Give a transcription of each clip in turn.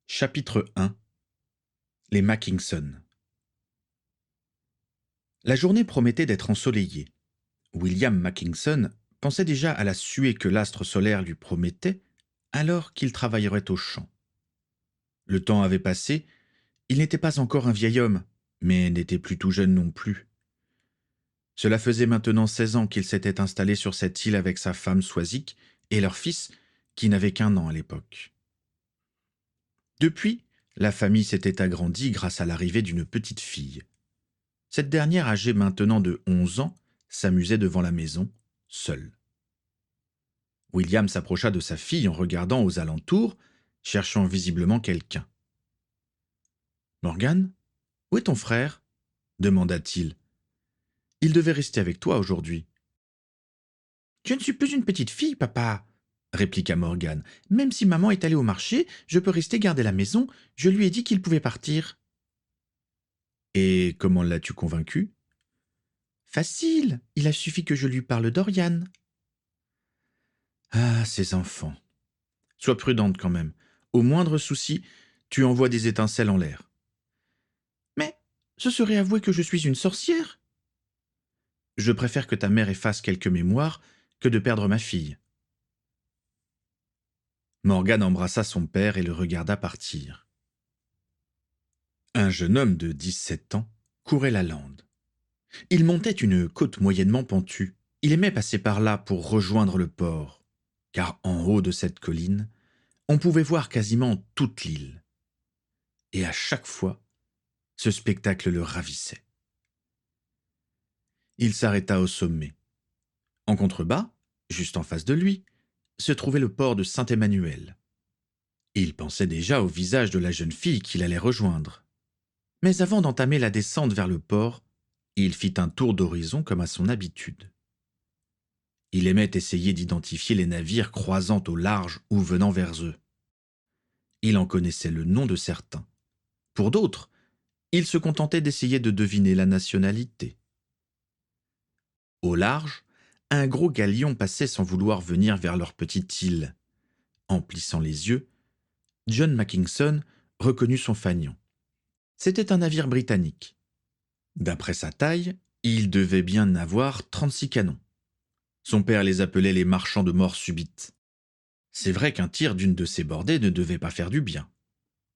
Chapitre 1. Les Mackinson. La journée promettait d'être ensoleillée. William Mackinson pensait déjà à la suée que l'astre solaire lui promettait alors qu'il travaillerait au champ. Le temps avait passé, il n'était pas encore un vieil homme, mais n'était plus tout jeune non plus. Cela faisait maintenant 16 ans qu'il s'était installé sur cette île avec sa femme Swazik et leur fils, qui n'avait qu'1 an à l'époque. Depuis, la famille s'était agrandie grâce à l'arrivée d'une petite fille. Cette dernière, âgée maintenant de 11 ans, s'amusait devant la maison, seule. William s'approcha de sa fille en regardant aux alentours, cherchant visiblement quelqu'un. « Morgan, où est ton frère ?» demanda-t-il. « Il devait rester avec toi aujourd'hui. »« Je ne suis plus une petite fille, papa, » répliqua Morgan. « Même si maman est allée au marché, je peux rester garder la maison. Je lui ai dit qu'il pouvait partir. »« Et comment l'as-tu convaincu ?»« Facile, il a suffi que je lui parle d'Oriane. » Ah, ces enfants. Sois prudente quand même. Au moindre souci, tu envoies des étincelles en l'air. Mais ce serait avouer que je suis une sorcière. Je préfère que ta mère efface quelques mémoires que de perdre ma fille. Morgan embrassa son père et le regarda partir. Un jeune homme de 17 ans courait la lande. Il montait une côte moyennement pentue. Il aimait passer par là pour rejoindre le port, car en haut de cette colline, on pouvait voir quasiment toute l'île. Et à chaque fois, ce spectacle le ravissait. Il s'arrêta au sommet. En contrebas, juste en face de lui, se trouvait le port de Saint-Emmanuel. Il pensait déjà au visage de la jeune fille qu'il allait rejoindre. Mais avant d'entamer la descente vers le port, il fit un tour d'horizon comme à son habitude. Il aimait essayer d'identifier les navires croisant au large ou venant vers eux. Il en connaissait le nom de certains. Pour d'autres, il se contentait d'essayer de deviner la nationalité. Au large, un gros galion passait sans vouloir venir vers leur petite île. En plissant les yeux, John Mackinson reconnut son fanion. C'était un navire britannique. D'après sa taille, il devait bien avoir 36 canons. Son père les appelait les marchands de mort subite. C'est vrai qu'un tir d'une de ces bordées ne devait pas faire du bien.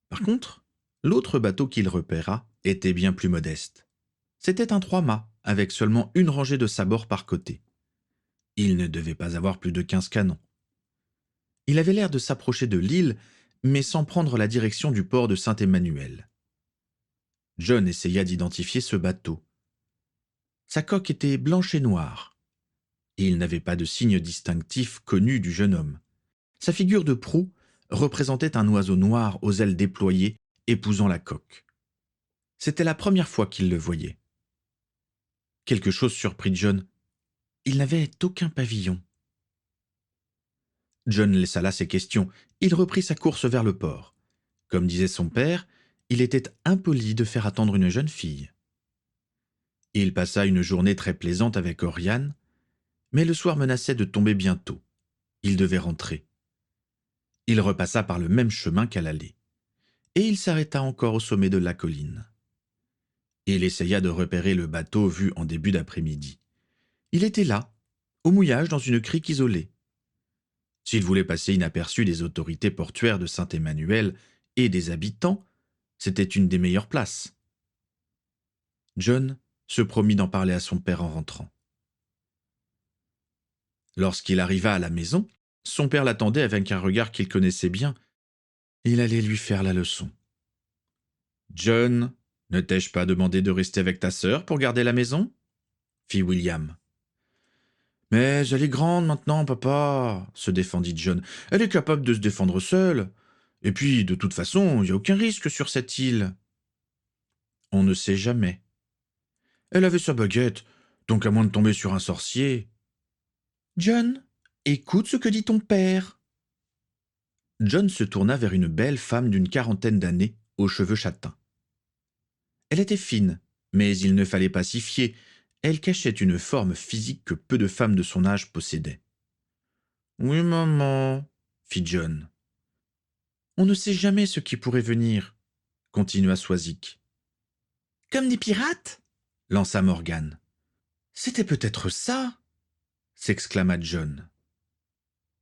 Par contre, l'autre bateau qu'il repéra était bien plus modeste. C'était un 3-mâts, avec seulement une rangée de sabords par côté. Il ne devait pas avoir plus de 15 canons. Il avait l'air de s'approcher de l'île, mais sans prendre la direction du port de Saint-Emmanuel. John essaya d'identifier ce bateau. Sa coque était blanche et noire. Il n'avait pas de signe distinctif connu du jeune homme. Sa figure de proue représentait un oiseau noir aux ailes déployées, épousant la coque. C'était la première fois qu'il le voyait. Quelque chose surprit John. Il n'avait aucun pavillon. John laissa là ses questions. Il reprit sa course vers le port. Comme disait son père, il était impoli de faire attendre une jeune fille. Il passa une journée très plaisante avec Oriane, mais le soir menaçait de tomber bientôt. Il devait rentrer. Il repassa par le même chemin qu'à l'aller. Et il s'arrêta encore au sommet de la colline. Il essaya de repérer le bateau vu en début d'après-midi. Il était là, au mouillage dans une crique isolée. S'il voulait passer inaperçu des autorités portuaires de Saint-Emmanuel et des habitants, c'était une des meilleures places. John se promit d'en parler à son père en rentrant. Lorsqu'il arriva à la maison, son père l'attendait avec un regard qu'il connaissait bien. Il allait lui faire la leçon. « John, ne t'ai-je pas demandé de rester avec ta sœur pour garder la maison ?» fit William. « Mais elle est grande maintenant, papa, » se défendit John. « Elle est capable de se défendre seule. Et puis, de toute façon, il n'y a aucun risque sur cette île. » « On ne sait jamais. » « Elle avait sa baguette, donc à moins de tomber sur un sorcier. »« John, écoute ce que dit ton père. » John se tourna vers une belle femme d'une 40aine d'années, aux cheveux châtains. Elle était fine, mais il ne fallait pas s'y fier. Elle cachait une forme physique que peu de femmes de son âge possédaient. « Oui, maman, » fit John. « On ne sait jamais ce qui pourrait venir, continua Swazik. Comme des pirates lança Morgan. C'était peut-être ça s'exclama John.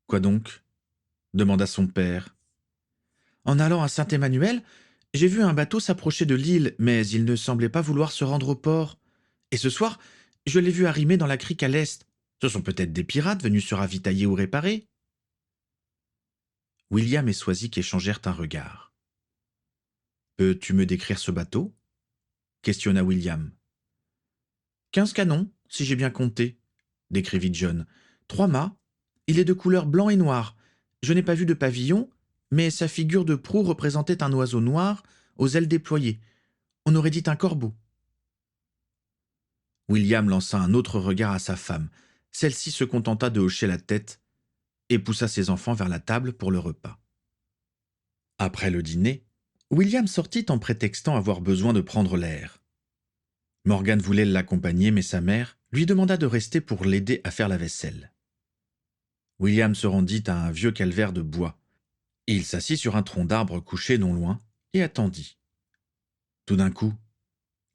Quoi donc demanda son père. En allant à Saint-Emmanuel, j'ai vu un bateau s'approcher de l'île, mais il ne semblait pas vouloir se rendre au port. Et ce soir, je l'ai vu arrimer dans la crique à l'est. Ce sont peut-être des pirates venus se ravitailler ou réparer. William et Swazik échangèrent un regard. Peux-tu me décrire ce bateau questionna William. 15 canons, si j'ai bien compté, décrivit John. 3 mâts. Il est de couleur blanc et noir. Je n'ai pas vu de pavillon, mais sa figure de proue représentait un oiseau noir aux ailes déployées. On aurait dit un corbeau. William lança un autre regard à sa femme. Celle-ci se contenta de hocher la tête et poussa ses enfants vers la table pour le repas. Après le dîner, William sortit en prétextant avoir besoin de prendre l'air. Morgan voulait l'accompagner, mais sa mère lui demanda de rester pour l'aider à faire la vaisselle. William se rendit à un vieux calvaire de bois. Il s'assit sur un tronc d'arbre couché non loin et attendit. Tout d'un coup,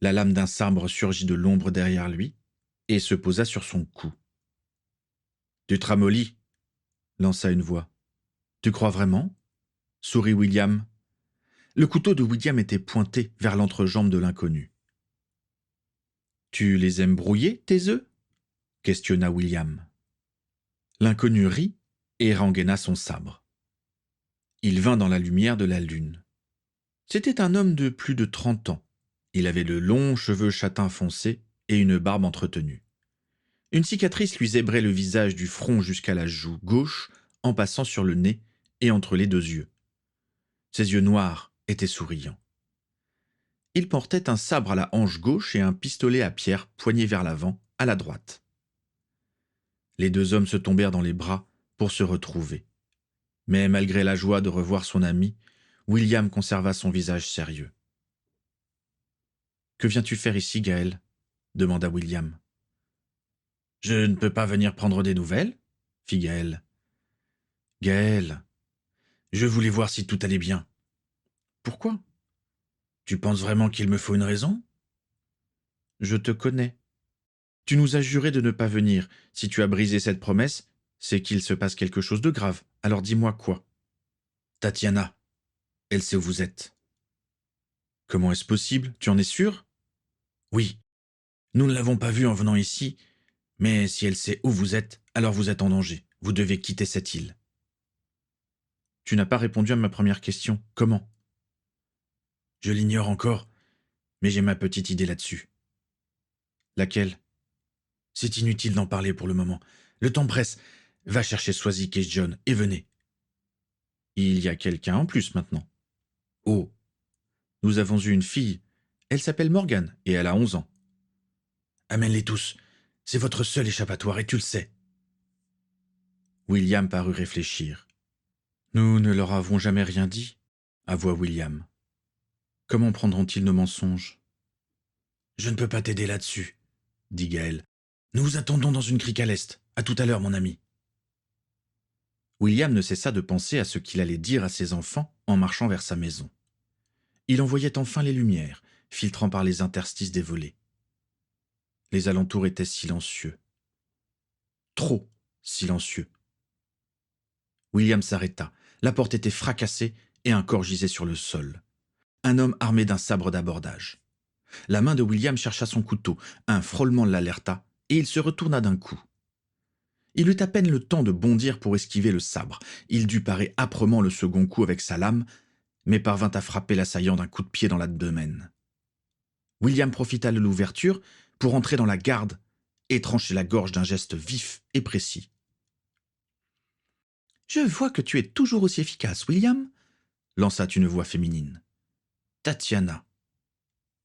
la lame d'un sabre surgit de l'ombre derrière lui et se posa sur son cou. « Tu te ramollis » lança une voix. « Tu crois vraiment » sourit William. Le couteau de William était pointé vers l'entrejambe de l'inconnu. « Tu les aimes brouillés, tes œufs » questionna William. L'inconnu rit et rengaina son sabre. Il vint dans la lumière de la lune. C'était un homme de plus de 30 ans. Il avait de longs cheveux châtains foncés et une barbe entretenue. Une cicatrice lui zébrait le visage du front jusqu'à la joue gauche, en passant sur le nez et entre les 2 yeux. Ses yeux noirs étaient souriants. Il portait un sabre à la hanche gauche et un pistolet à pierre poigné vers l'avant, à la droite. Les 2 hommes se tombèrent dans les bras pour se retrouver. Mais malgré la joie de revoir son ami, William conserva son visage sérieux. « Que viens-tu faire ici, Gaël » demanda William. « Je ne peux pas venir prendre des nouvelles » fit Gaël. « Gaël, je voulais voir si tout allait bien. »« Pourquoi ? Tu penses vraiment qu'il me faut une raison ?»« Je te connais. Tu nous as juré de ne pas venir. Si tu as brisé cette promesse, c'est qu'il se passe quelque chose de grave. Alors dis-moi quoi. »« Tatiana, elle sait où vous êtes. »« Comment est-ce possible ? Tu en es sûr ?»« Oui. Nous ne l'avons pas vue en venant ici, mais si elle sait où vous êtes, alors vous êtes en danger. Vous devez quitter cette île. » Tu n'as pas répondu à ma première question. Comment ? Je l'ignore encore, mais j'ai ma petite idée là-dessus. Laquelle ? C'est inutile d'en parler pour le moment. Le temps presse. Va chercher Swazik et John, et venez. Il y a quelqu'un en plus maintenant. Oh, nous avons eu une fille. Elle s'appelle Morgan, et elle a 11 ans. Amène-les tous. C'est votre seul échappatoire, et tu le sais. William parut réfléchir. Nous ne leur avons jamais rien dit, avoua William. Comment prendront-ils nos mensonges ? Je ne peux pas t'aider là-dessus, dit Gaël. Nous vous attendons dans une crique à l'est. À tout à l'heure, mon ami. William ne cessa de penser à ce qu'il allait dire à ses enfants en marchant vers sa maison. Il en voyait enfin les lumières, filtrant par les interstices des volets. Les alentours étaient silencieux. Trop silencieux. William s'arrêta. La porte était fracassée et un corps gisait sur le sol. Un homme armé d'un sabre d'abordage. La main de William chercha son couteau. Un frôlement l'alerta et il se retourna d'un coup. Il eut à peine le temps de bondir pour esquiver le sabre. Il dut parer âprement le second coup avec sa lame, mais parvint à frapper l'assaillant d'un coup de pied dans l'abdomen. William profita de l'ouverture pour entrer dans la garde et trancher la gorge d'un geste vif et précis. « Je vois que tu es toujours aussi efficace, William » lança une voix féminine. « Tatiana »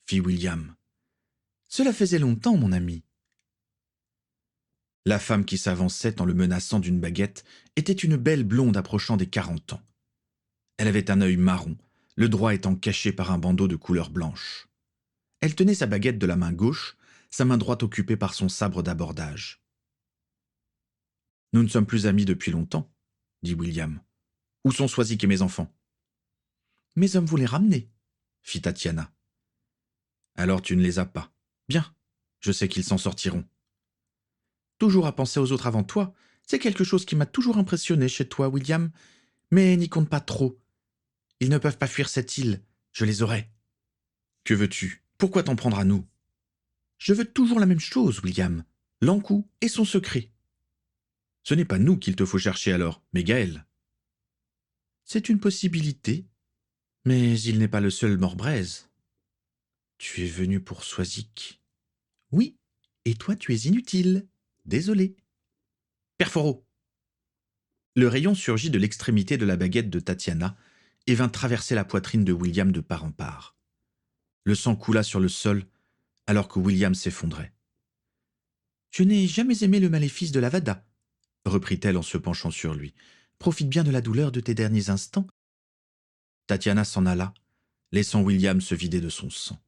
fit William. « Cela faisait longtemps, mon ami. » La femme qui s'avançait en le menaçant d'une baguette était une belle blonde approchant des 40 ans. Elle avait un œil marron, le droit étant caché par un bandeau de couleur blanche. Elle tenait sa baguette de la main gauche, sa main droite occupée par son sabre d'abordage. « Nous ne sommes plus amis depuis longtemps, » dit William. « Où sont Swazik et mes enfants » Mes hommes vous les ramener, fit Tatiana. Alors tu ne les as pas. Bien, je sais qu'ils s'en sortiront. Toujours à penser aux autres avant toi, c'est quelque chose qui m'a toujours impressionné chez toi, William, mais n'y compte pas trop. Ils ne peuvent pas fuir cette île, je les aurai. Que veux-tu? Pourquoi t'en prendre à nous? Je veux toujours la même chose, William. L'encou et son secret. Ce n'est pas nous qu'il te faut chercher alors, mais Gaël. C'est une possibilité, mais il n'est pas le seul mort-braise. Tu es venu pour Swazik. Oui, et toi tu es inutile. Désolé. Perforo. Le rayon surgit de l'extrémité de la baguette de Tatiana et vint traverser la poitrine de William de part en part. Le sang coula sur le sol alors que William s'effondrait. Je n'ai jamais aimé le maléfice de l'Avada, reprit-elle en se penchant sur lui. Profite bien de la douleur de tes derniers instants. Tatiana s'en alla, laissant William se vider de son sang.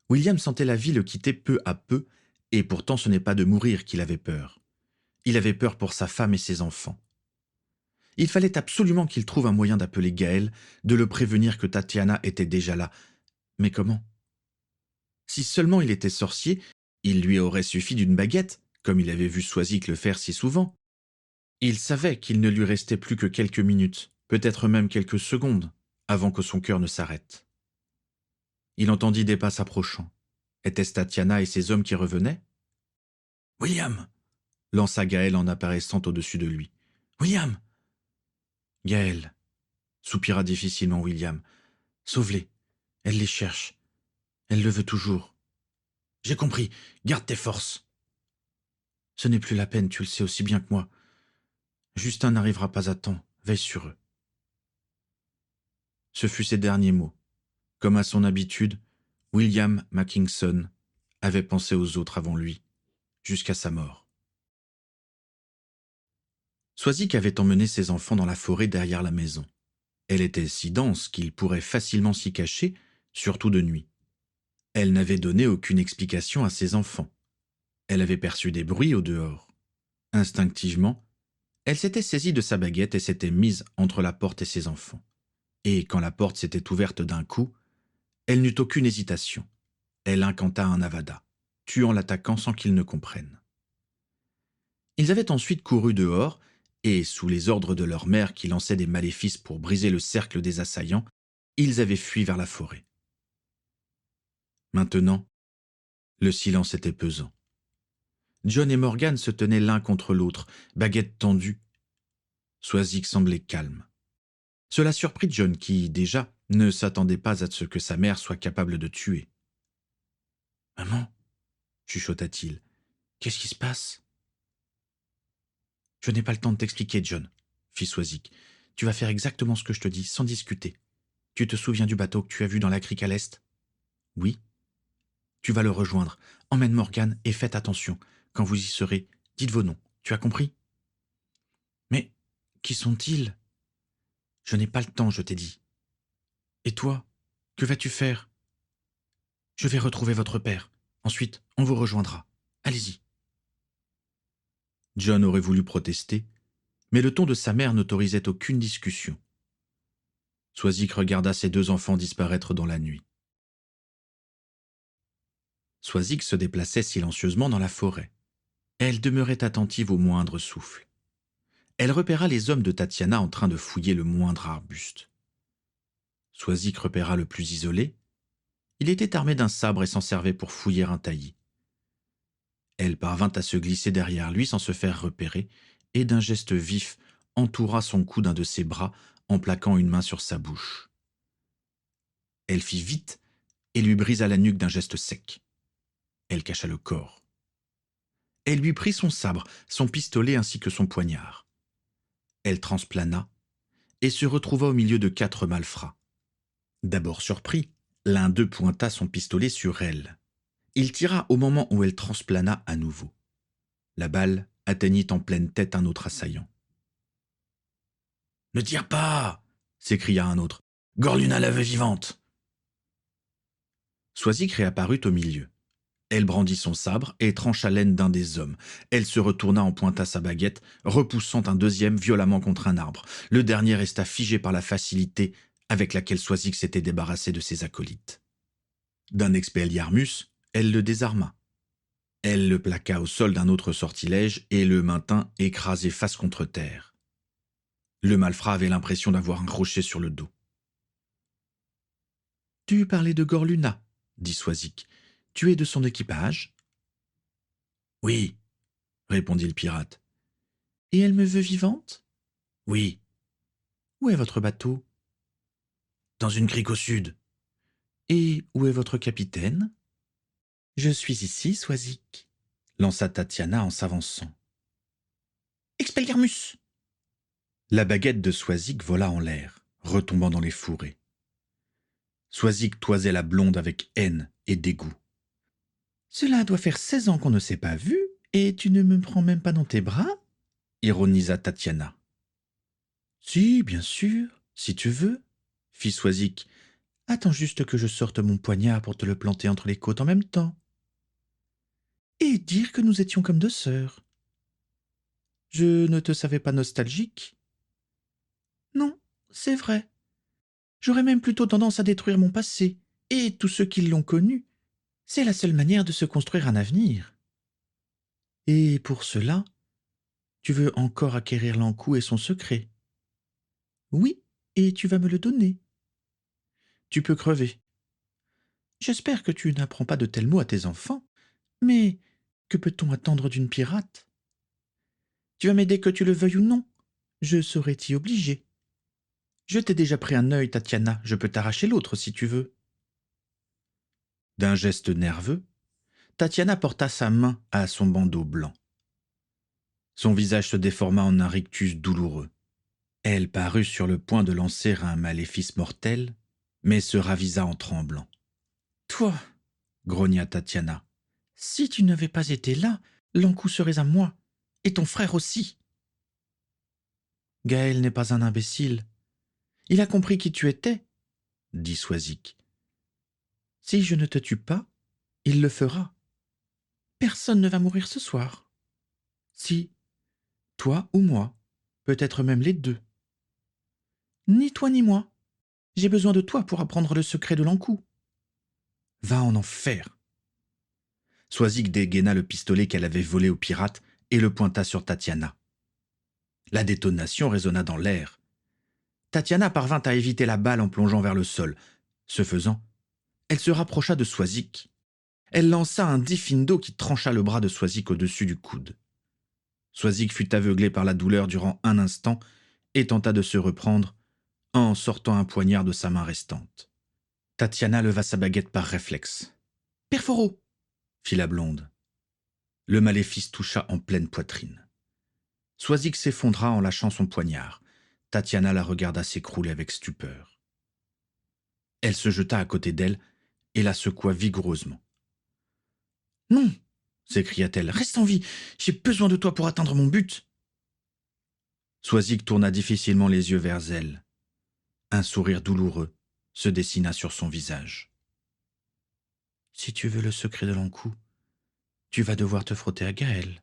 William sentait la vie le quitter peu à peu, et pourtant ce n'est pas de mourir qu'il avait peur. Il avait peur pour sa femme et ses enfants. Il fallait absolument qu'il trouve un moyen d'appeler Gaël, de le prévenir que Tatiana était déjà là. Mais comment? Si seulement il était sorcier, il lui aurait suffi d'une baguette, comme il avait vu Swazik le faire si souvent. Il savait qu'il ne lui restait plus que quelques minutes, peut-être même quelques secondes, avant que son cœur ne s'arrête. Il entendit des pas s'approchant. Était-ce Tatiana et ses hommes qui revenaient? « William !» lança Gaël en apparaissant au-dessus de lui. « William !» « Gaël !» soupira difficilement William. « Sauve-les. Elle les cherche. Elle le veut toujours. »« J'ai compris. Garde tes forces. »« Ce n'est plus la peine, tu le sais aussi bien que moi. Justin n'arrivera pas à temps. Veille sur eux. » Ce fut ses derniers mots. Comme à son habitude, William Mackinson avait pensé aux autres avant lui, jusqu'à sa mort. Swazik avait emmené ses enfants dans la forêt derrière la maison. Elle était si dense qu'ils pourraient facilement s'y cacher, surtout de nuit. Elle n'avait donné aucune explication à ses enfants. Elle avait perçu des bruits au dehors. Instinctivement, elle s'était saisie de sa baguette et s'était mise entre la porte et ses enfants. Et quand la porte s'était ouverte d'un coup, elle n'eut aucune hésitation. Elle incanta un avada, tuant l'attaquant sans qu'il ne comprenne. Ils avaient ensuite couru dehors, et, sous les ordres de leur mère qui lançait des maléfices pour briser le cercle des assaillants, ils avaient fui vers la forêt. Maintenant, le silence était pesant. John et Morgan se tenaient l'un contre l'autre, baguettes tendues. Swazik semblait calme. Cela surprit John qui, déjà, ne s'attendait pas à ce que sa mère soit capable de tuer. « Maman, chuchota-t-il, qu'est-ce qui se passe ?»« Je n'ai pas le temps de t'expliquer, John, fit Swazik. Tu vas faire exactement ce que je te dis, sans discuter. Tu te souviens du bateau que tu as vu dans la crique à l'est? Oui. Tu vas le rejoindre. Emmène Morgan et faites attention. Quand vous y serez, dites vos noms. Tu as compris? Mais qui sont-ils? Je n'ai pas le temps, je t'ai dit. Et toi, que vas-tu faire? Je vais retrouver votre père. Ensuite, on vous rejoindra. Allez-y. John aurait voulu protester, mais le ton de sa mère n'autorisait aucune discussion. Swazik regarda ses deux enfants disparaître dans la nuit. Swazik se déplaçait silencieusement dans la forêt. Elle demeurait attentive au moindre souffle. Elle repéra les hommes de Tatiana en train de fouiller le moindre arbuste. Swazik repéra le plus isolé. Il était armé d'un sabre et s'en servait pour fouiller un taillis. Elle parvint à se glisser derrière lui sans se faire repérer et d'un geste vif entoura son cou d'un de ses bras en plaquant une main sur sa bouche. Elle fit vite et lui brisa la nuque d'un geste sec. Elle cacha le corps. Elle lui prit son sabre, son pistolet ainsi que son poignard. Elle transplana et se retrouva au milieu de 4 malfrats. D'abord surpris, l'un d'eux pointa son pistolet sur elle. Il tira au moment où elle transplana à nouveau. La balle atteignit en pleine tête un autre assaillant. « Ne tire pas !» s'écria un autre. « Gorluna la veut vivante !» Swazik réapparut au milieu. Elle brandit son sabre et trancha l'aine d'un des hommes. Elle se retourna en pointa sa baguette, repoussant un deuxième violemment contre un arbre. Le dernier resta figé par la facilité avec laquelle Swazik s'était débarrassé de ses acolytes. D'un expelliarmus, elle le désarma. Elle le plaqua au sol d'un autre sortilège et le maintint écrasé face contre terre. Le malfrat avait l'impression d'avoir un crochet sur le dos. « Tu parlais de Gorluna, dit Swazik. Tu es de son équipage ? » « Oui, répondit le pirate. Et elle me veut vivante ? » « Oui. » « Où est votre bateau ? » « Dans une crique au sud. » « Et où est votre capitaine ? » « Je suis ici, Swazik, lança Tatiana en s'avançant. Expelliarmus ! La baguette de Swazik vola en l'air, retombant dans les fourrés. Swazik toisait la blonde avec haine et dégoût. Cela doit faire 16 ans qu'on ne s'est pas vu, et tu ne me prends même pas dans tes bras ? Ironisa Tatiana. Si, bien sûr, si tu veux, fit Swazik. Attends juste que je sorte mon poignard pour te le planter entre les côtes en même temps. Et dire que nous étions comme deux sœurs. Je ne te savais pas nostalgique ? Non, c'est vrai. J'aurais même plutôt tendance à détruire mon passé, et tous ceux qui l'ont connu. C'est la seule manière de se construire un avenir. Et pour cela, tu veux encore acquérir l'Ankou et son secret ? Oui, et tu vas me le donner. Tu peux crever. J'espère que tu n'apprends pas de tels mots à tes enfants, mais que peut-on attendre d'une pirate ? Tu vas m'aider que tu le veuilles ou non. Je saurais t'y obliger. Je t'ai déjà pris un œil, Tatiana, je peux t'arracher l'autre si tu veux. D'un geste nerveux, Tatiana porta sa main à son bandeau blanc. Son visage se déforma en un rictus douloureux. Elle parut sur le point de lancer un maléfice mortel, mais se ravisa en tremblant. « Toi, grogna Tatiana, si tu n'avais pas été là, l'Ankou serait à moi, et ton frère aussi. Gaël n'est pas un imbécile. Il a compris qui tu étais, dit Swazik. Si je ne te tue pas, il le fera. Personne ne va mourir ce soir. Si, toi ou moi, peut-être même les deux. Ni toi ni moi. J'ai besoin de toi pour apprendre le secret de l'Ankou. Va en enfer. Swazik dégaina le pistolet qu'elle avait volé au pirate et le pointa sur Tatiana. La détonation résonna dans l'air. Tatiana parvint à éviter la balle en plongeant vers le sol. Ce faisant, elle se rapprocha de Swazik. Elle lança un diffindo qui trancha le bras de Swazik au-dessus du coude. Swazik fut aveuglé par la douleur durant un instant et tenta de se reprendre en sortant un poignard de sa main restante. Tatiana leva sa baguette par réflexe. « Perforo !» fit la blonde. Le maléfice toucha en pleine poitrine. Swazik s'effondra en lâchant son poignard. Tatiana la regarda s'écrouler avec stupeur. Elle se jeta à côté d'elle et la secoua vigoureusement. « Non !» s'écria-t-elle. « Reste en vie. J'ai besoin de toi pour atteindre mon but. » Swazik tourna difficilement les yeux vers elle. Un sourire douloureux se dessina sur son visage. « Si tu veux le secret de l'Ankou, tu vas devoir te frotter à Gaël,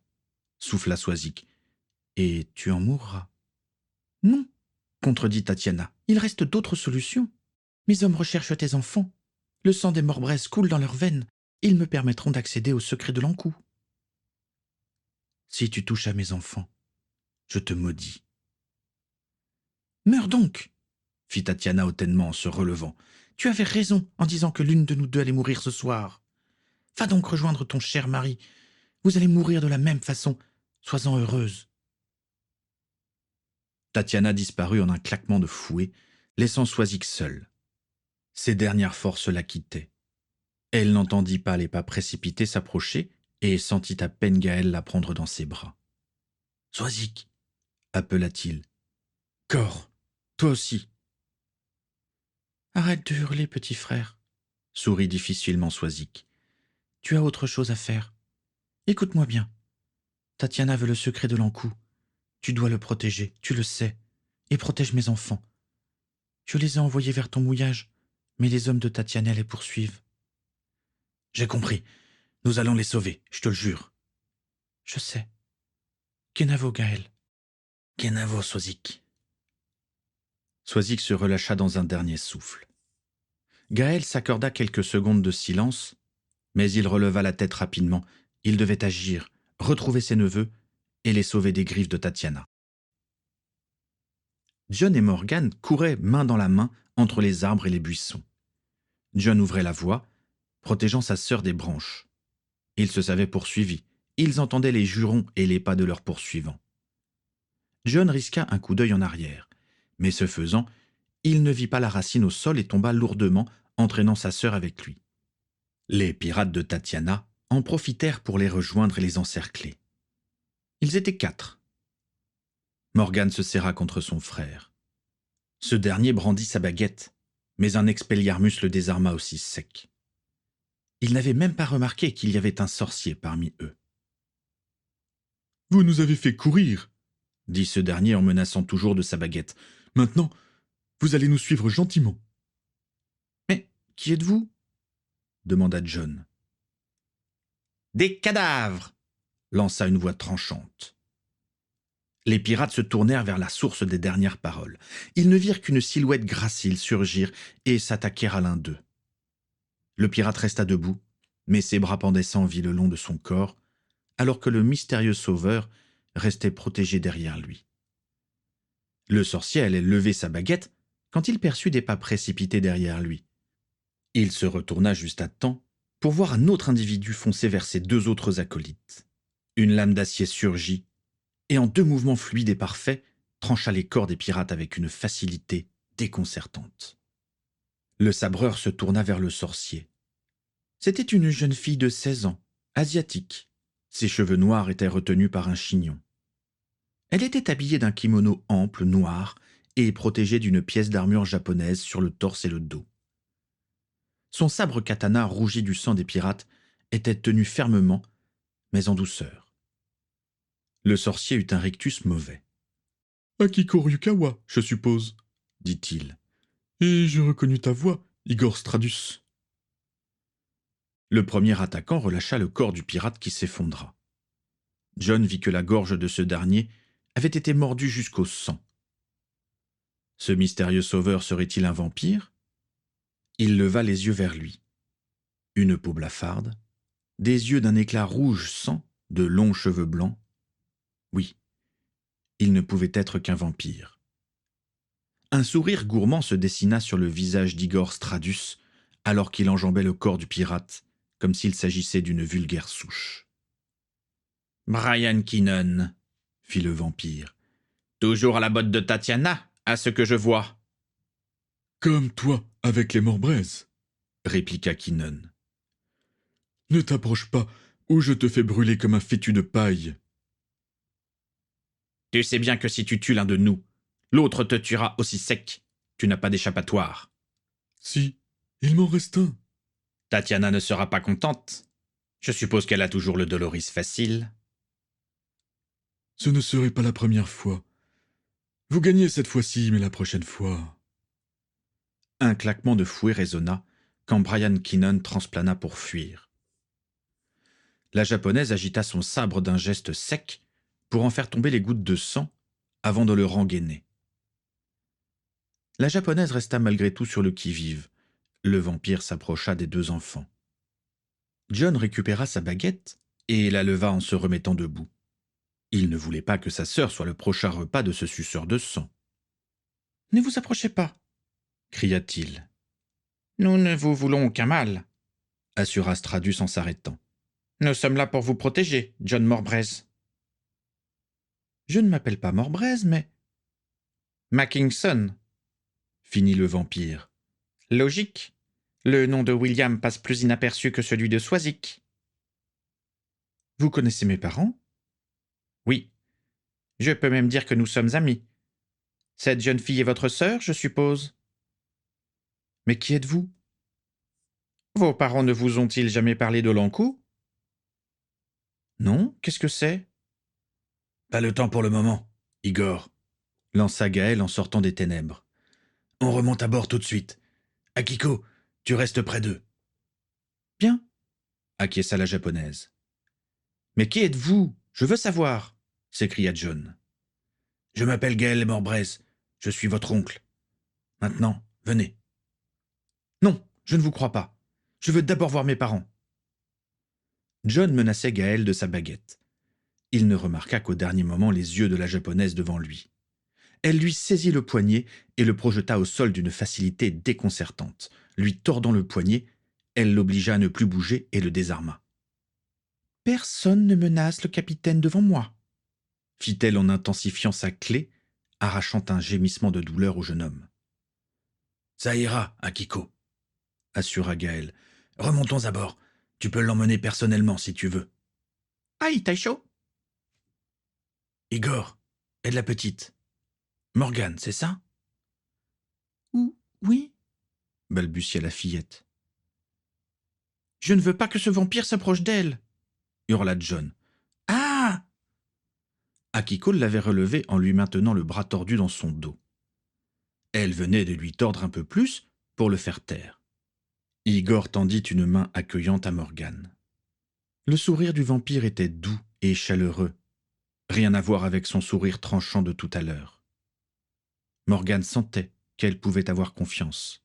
souffla Swazik, et tu en mourras. » « Non, contredit Tatiana, il reste d'autres solutions. Mes hommes recherchent tes enfants. Le sang des morbraises coule dans leurs veines. Ils me permettront d'accéder au secret de l'Ankou. Si tu touches à mes enfants, je te maudis. »« Meurs donc !» fit Tatiana hautainement en se relevant. « Tu avais raison en disant que l'une de nous deux allait mourir ce soir. Va donc rejoindre ton cher mari. Vous allez mourir de la même façon. Sois-en heureuse. » Tatiana disparut en un claquement de fouet, laissant Swazik seule. Ses dernières forces la quittaient. Elle n'entendit pas les pas précipités s'approcher et sentit à peine Gaël la prendre dans ses bras. « Swazik !» appela-t-il. « Cor, toi aussi !»« Arrête de hurler, petit frère, » sourit difficilement Swazik. « Tu as autre chose à faire. Écoute-moi bien. Tatiana veut le secret de l'Ankou. Tu dois le protéger, tu le sais, et protège mes enfants. Je les ai envoyés vers ton mouillage, mais les hommes de Tatiana les poursuivent. »« J'ai compris. Nous allons les sauver, je te le jure. » « Je sais. Kenavo, Gaël. »« Kenavo, Swazik. » Swazik se relâcha dans un dernier souffle. Gaël s'accorda quelques secondes de silence, mais il releva la tête rapidement. Il devait agir, retrouver ses neveux et les sauver des griffes de Tatiana. John et Morgan couraient main dans la main entre les arbres et les buissons. John ouvrait la voie, protégeant sa sœur des branches. Ils se savaient poursuivis. Ils entendaient les jurons et les pas de leurs poursuivants. John risqua un coup d'œil en arrière, mais ce faisant, il ne vit pas la racine au sol et tomba lourdement, entraînant sa sœur avec lui. Les pirates de Tatiana en profitèrent pour les rejoindre et les encercler. Ils étaient 4. Morgan se serra contre son frère. Ce dernier brandit sa baguette, mais un expelliarmus le désarma aussi sec. Il n'avait même pas remarqué qu'il y avait un sorcier parmi eux. « Vous nous avez fait courir, » dit ce dernier en menaçant toujours de sa baguette. « Maintenant, vous allez nous suivre gentiment. »« Mais qui êtes-vous » demanda John. « Des cadavres » lança une voix tranchante. Les pirates se tournèrent vers la source des dernières paroles. Ils ne virent qu'une silhouette gracile surgir et s'attaquer à l'un d'eux. Le pirate resta debout, mais ses bras pendaient sans vie le long de son corps, alors que le mystérieux sauveur restait protégé derrière lui. Le sorcier allait lever sa baguette quand il perçut des pas précipités derrière lui. Il se retourna juste à temps pour voir un autre individu foncer vers ses 2 autres acolytes. Une lame d'acier surgit, et en 2 mouvements fluides et parfaits, trancha les corps des pirates avec une facilité déconcertante. Le sabreur se tourna vers le sorcier. C'était une jeune fille de 16 ans, asiatique. Ses cheveux noirs étaient retenus par un chignon. Elle était habillée d'un kimono ample, noir, et protégée d'une pièce d'armure japonaise sur le torse et le dos. Son sabre katana rougi du sang des pirates était tenu fermement, mais en douceur. Le sorcier eut un rictus mauvais. « Akiko Ryukawa, je suppose, » dit-il. « Et j'ai reconnu ta voix, Igor Stradus. » Le premier attaquant relâcha le corps du pirate qui s'effondra. John vit que la gorge de ce dernier avait été mordue jusqu'au sang. Ce mystérieux sauveur serait-il un vampire ? Il leva les yeux vers lui. Une peau blafarde, des yeux d'un éclat rouge sang, de longs cheveux blancs. Oui, il ne pouvait être qu'un vampire. Un sourire gourmand se dessina sur le visage d'Igor Stradus alors qu'il enjambait le corps du pirate, comme s'il s'agissait d'une vulgaire souche. « Brian Keenan, » fit le vampire. « Toujours à la botte de Tatiana, à ce que je vois. »« Comme toi, avec les morbraises, » répliqua Keenan. « Ne t'approche pas, ou je te fais brûler comme un fétu de paille. »« Tu sais bien que si tu tues l'un de nous, l'autre te tuera aussi sec. Tu n'as pas d'échappatoire. »« Si, il m'en reste un. » »« Tatiana ne sera pas contente. Je suppose qu'elle a toujours le Doloris facile. » »« Ce ne serait pas la première fois. Vous gagnez cette fois-ci, mais la prochaine fois... » Un claquement de fouet résonna quand Brian Keenan transplana pour fuir. La japonaise agita son sabre d'un geste sec pour en faire tomber les gouttes de sang avant de le rengainer. La japonaise resta malgré tout sur le qui-vive. Le vampire s'approcha des 2 enfants. John récupéra sa baguette et la leva en se remettant debout. Il ne voulait pas que sa sœur soit le prochain repas de ce suceur de sang. « Ne vous approchez pas !» cria-t-il. « Nous ne vous voulons aucun mal, » assura Stradus en s'arrêtant. « Nous sommes là pour vous protéger, John Morbraise. »« Je ne m'appelle pas Morbraise, mais... »« Mackinson, » finit le vampire. « Logique. Le nom de William passe plus inaperçu que celui de Swazik. »« Vous connaissez mes parents ?»« Oui. Je peux même dire que nous sommes amis. Cette jeune fille est votre sœur, je suppose ? » « Mais qui êtes-vous ? » « Vos parents ne vous ont-ils jamais parlé d'Olankou ? » ?»« Non, qu'est-ce que c'est ? » ?»« Pas le temps pour le moment, Igor, » lança Gaël en sortant des ténèbres. « On remonte à bord tout de suite. Akiko, tu restes près d'eux. »« Bien. » acquiesça la japonaise. Mais qui êtes-vous? Je veux savoir, s'écria John. Je m'appelle Gaël Morbrez. Je suis votre oncle. Maintenant, venez. Non, je ne vous crois pas. Je veux d'abord voir mes parents. John menaçait Gaël de sa baguette. Il ne remarqua qu'au dernier moment les yeux de la japonaise devant lui. Elle lui saisit le poignet et le projeta au sol d'une facilité déconcertante. Lui tordant le poignet, elle l'obligea à ne plus bouger et le désarma. « Personne ne menace le capitaine devant moi », fit-elle en intensifiant sa clé, arrachant un gémissement de douleur au jeune homme. « Ça ira, Akiko », assura Gaël. « Remontons à bord. Tu peux l'emmener personnellement si tu veux. »« Aïe, Taisho !»« Igor, aide la petite. Morgane, c'est ça ?»« Oui, » balbutia la fillette. « Je ne veux pas que ce vampire s'approche d'elle !» hurla John. « Ah !» Akiko l'avait relevé en lui maintenant le bras tordu dans son dos. Elle venait de lui tordre un peu plus pour le faire taire. Igor tendit une main accueillante à Morgane. Le sourire du vampire était doux et chaleureux, rien à voir avec son sourire tranchant de tout à l'heure. Morgane sentait qu'elle pouvait avoir confiance.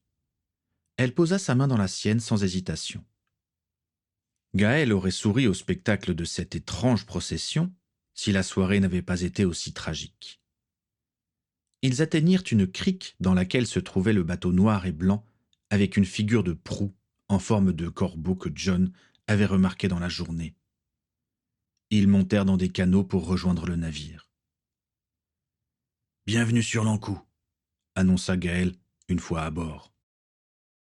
Elle posa sa main dans la sienne sans hésitation. Gaël aurait souri au spectacle de cette étrange procession si la soirée n'avait pas été aussi tragique. Ils atteignirent une crique dans laquelle se trouvait le bateau noir et blanc avec une figure de proue en forme de corbeau que John avait remarqué dans la journée. Ils montèrent dans des canots pour rejoindre le navire. « Bienvenue sur l'Ankou », annonça Gaël une fois à bord.